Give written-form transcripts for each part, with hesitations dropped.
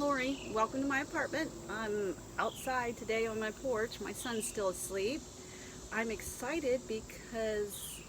Lori. Welcome to my apartment. I'm outside today on my porch. My son's still asleep. I'm excited because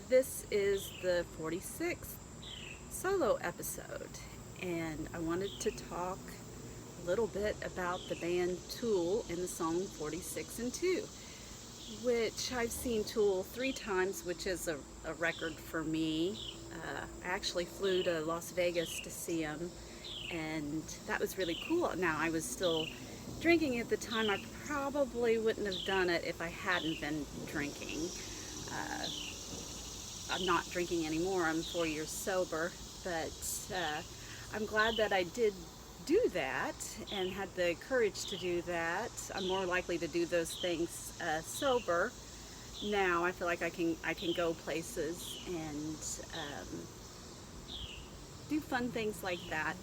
this is the 46th solo episode, and I wanted to talk a little bit about the band Tool in the song 46 and 2, which I've seen Tool 3 times, which is a record for me. I actually flew to Las Vegas to see him, and that was really cool. Now, I was still drinking at the time. I probably wouldn't have done it if I hadn't been drinking. Uh, I'm not drinking anymore. I'm 4 years sober, but I'm glad that I did do that and had the courage to do that. I'm more likely to do those things sober. Now I feel like I can go places and do fun things like that.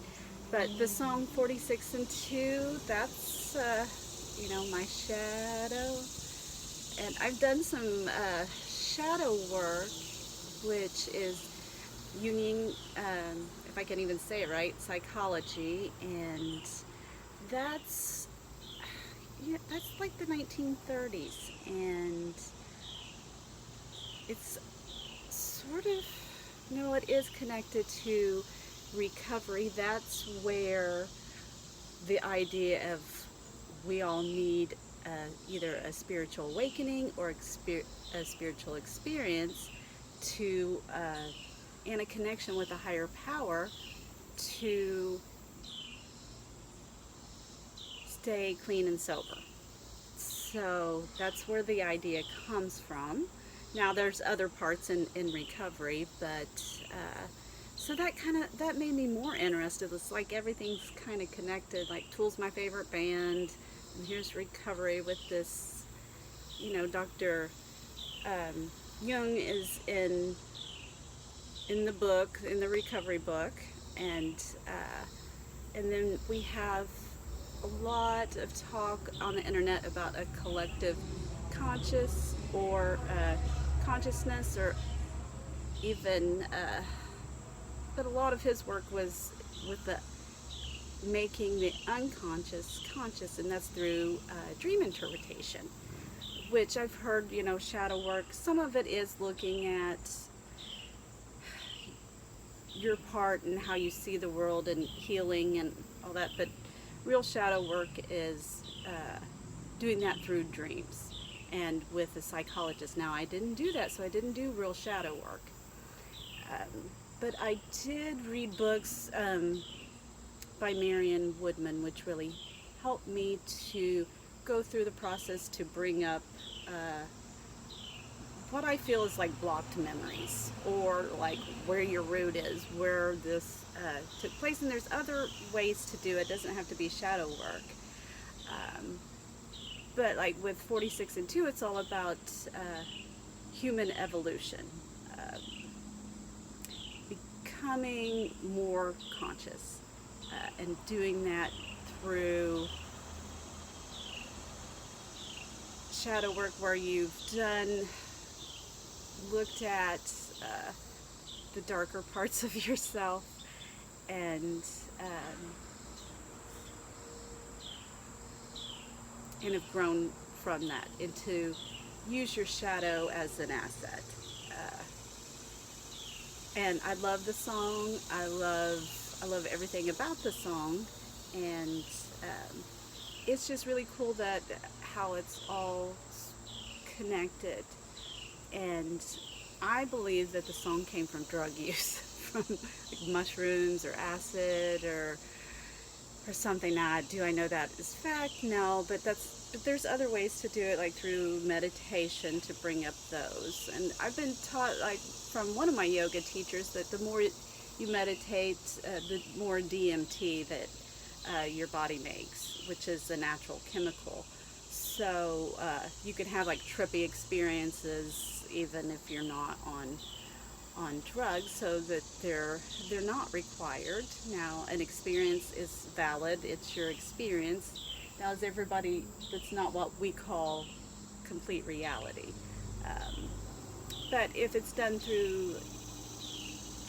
But the song 46 and 2, that's, my shadow. And I've done some shadow work, which is Jungian, if I can even say it right, psychology. And that's, that's like the 1930s. And it's sort of, it is connected to recovery. That's where the idea of we all need either a spiritual awakening or a spiritual experience to and a connection with a higher power to stay clean and sober. So that's where the idea comes from. Now there's other parts in recovery, but so that made me more interested. It's like everything's kind of connected. Like Tool's my favorite band, and here's recovery with this. Dr. Jung is in the book, in the recovery book, and then we have a lot of talk on the internet about a collective conscious or consciousness, or even. But a lot of his work was with the making the unconscious conscious, and that's through dream interpretation, which I've heard, shadow work. Some of it is looking at your part and how you see the world and healing and all that, but real shadow work is doing that through dreams and with a psychologist. Now, I didn't do that, so I didn't do real shadow work. But I did read books by Marion Woodman, which really helped me to go through the process to bring up what I feel is like blocked memories, or like where your root is, where this took place. And there's other ways to do it. It doesn't have to be shadow work. But like with 46 and 2, it's all about human evolution. Becoming more conscious and doing that through shadow work, where you've looked at the darker parts of yourself and have grown from that, and to use your shadow as an asset. And I love the song. I love everything about the song, and it's just really cool that how it's all connected. And I believe that the song came from drug use, from like mushrooms or acid or something. Now, do I know that is fact? No, but there's other ways to do it, like through meditation, to bring up those. And I've been taught, like from one of my yoga teachers, that the more you meditate, the more DMT that your body makes, which is a natural chemical. So you can have like trippy experiences even if you're not on drugs, so that they're not required. Now, an experience is valid. It's your experience. Now, is everybody, that's not what we call complete reality. But if it's done through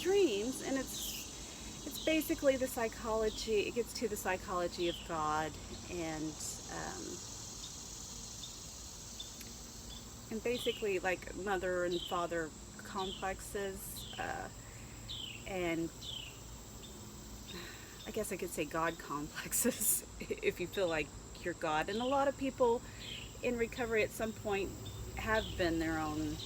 dreams, and it's basically the psychology, it gets to the psychology of God, and um, and basically like mother and father complexes, and I guess I could say God complexes if you feel like you're God. And a lot of people in recovery at some point have been their own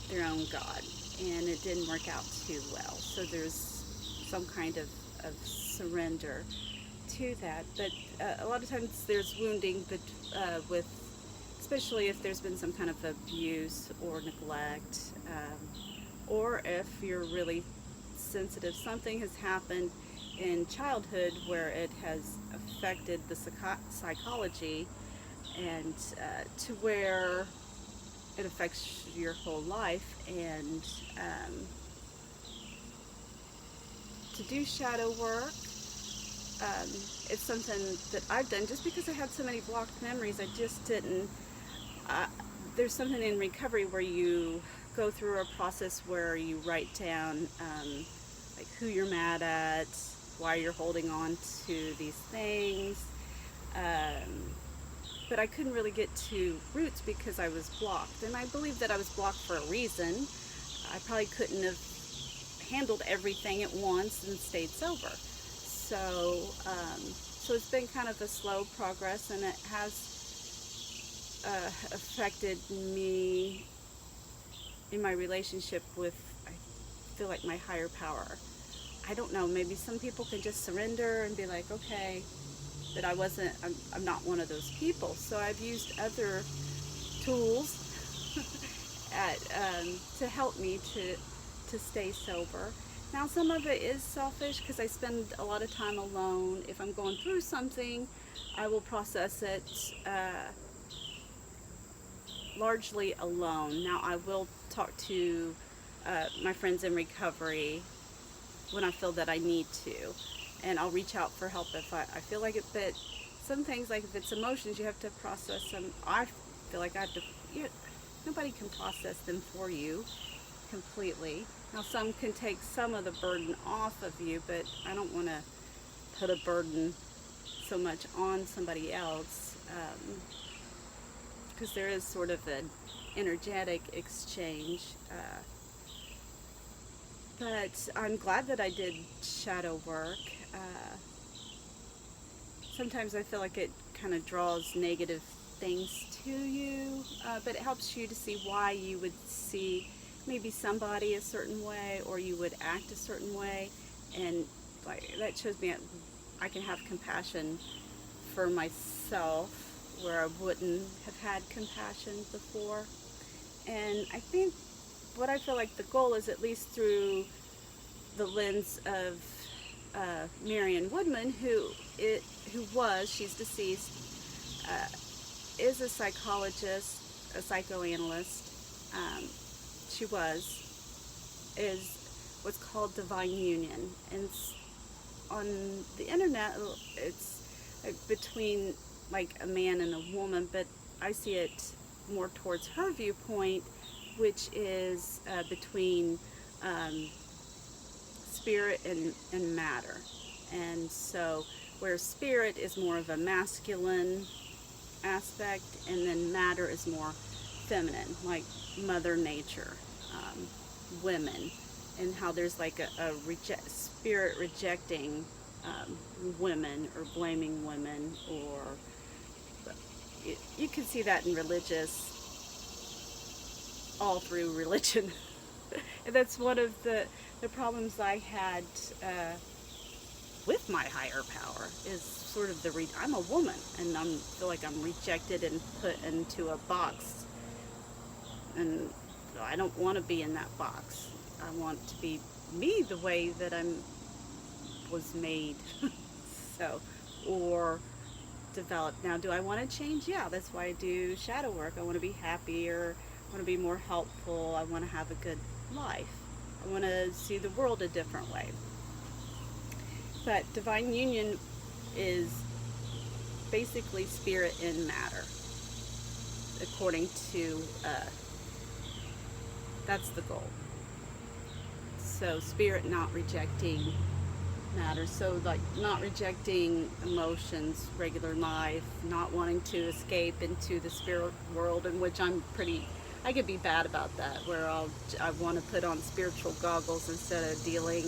God, and it didn't work out too well. So there's some kind of surrender to that. But a lot of times there's wounding, but with especially if there's been some kind of abuse or neglect, or if you're really sensitive, something has happened in childhood where it has affected the psychology, and to where it affects your whole life. And to do shadow work, it's something that I've done just because I had so many blocked memories. I just didn't. Uh, there's something in recovery where you go through a process where you write down like who you're mad at, why you're holding on to these things. Um, but I couldn't really get to roots because I was blocked. And I believe that I was blocked for a reason. I probably couldn't have handled everything at once and stayed sober. So it's been kind of a slow progress, and it has affected me in my relationship with, I feel like, my higher power. I don't know, maybe some people can just surrender and be like, okay, but I'm not one of those people. So I've used other tools at, to help me to stay sober. Now, some of it is selfish because I spend a lot of time alone. If I'm going through something, I will process it largely alone. Now, I will talk to my friends in recovery when I feel that I need to, and I'll reach out for help if I feel like it. But some things, like if it's emotions, you have to process them. I feel like I have to. Nobody can process them for you completely. Now, some can take some of the burden off of you, but I don't want to put a burden so much on somebody else, because there is sort of an energetic exchange. But I'm glad that I did shadow work. Sometimes I feel like it kind of draws negative things to you, but it helps you to see why you would see maybe somebody a certain way, or you would act a certain way, and like that shows me I can have compassion for myself where I wouldn't have had compassion before. And I think what I feel like the goal is, at least through the lens of Marion Woodman, she's deceased, is a psychologist, a psychoanalyst. Is what's called divine union, and on the internet it's between like a man and a woman, but I see it more towards her viewpoint, which is between spirit and matter. And so where spirit is more of a masculine aspect, and then matter is more feminine, like Mother Nature, women, and how there's like a spirit rejecting women, or blaming women, or you can see that in all through religion. And that's one of the problems I had with my higher power, is sort of I'm a woman, and I feel like I'm rejected and put into a box, and I don't want to be in that box. I want to be me the way that I was made. So, or developed. Now, do I want to change? Yeah, that's why I do shadow work. I want to be happier. I want to be more helpful. I want to have a good life. I want to see the world a different way. But divine union is basically spirit and matter, according to that's the goal. So spirit not rejecting matters. So like not rejecting emotions, regular life, not wanting to escape into the spirit world, in which I could be bad about that, where I want to put on spiritual goggles instead of dealing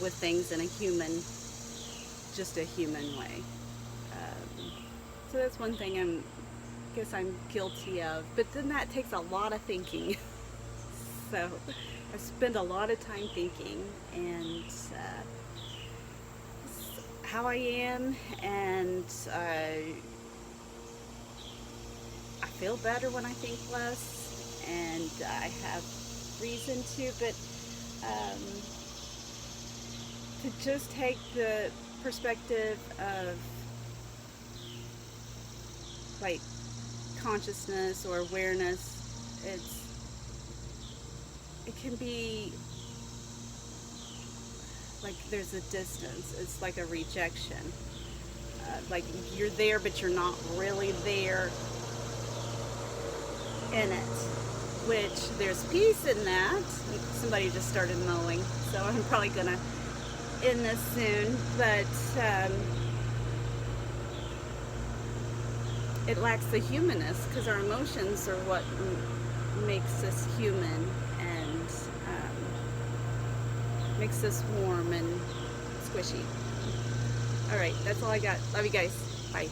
with things in a just a human way. So that's one thing guess I'm guilty of. But then that takes a lot of thinking. So I spend a lot of time thinking, and how I am, and I feel better when I think less, and I have reason to, but um, to just take the perspective of like consciousness or awareness, it can be like there's a distance. It's like a rejection. Like you're there, but you're not really there in it. Which there's peace in that. Somebody just started mowing, so I'm probably gonna end this soon. But it lacks the humanness, because our emotions are what makes us human, and makes us warm and squishy. All right, that's all I got. Love you guys. Bye.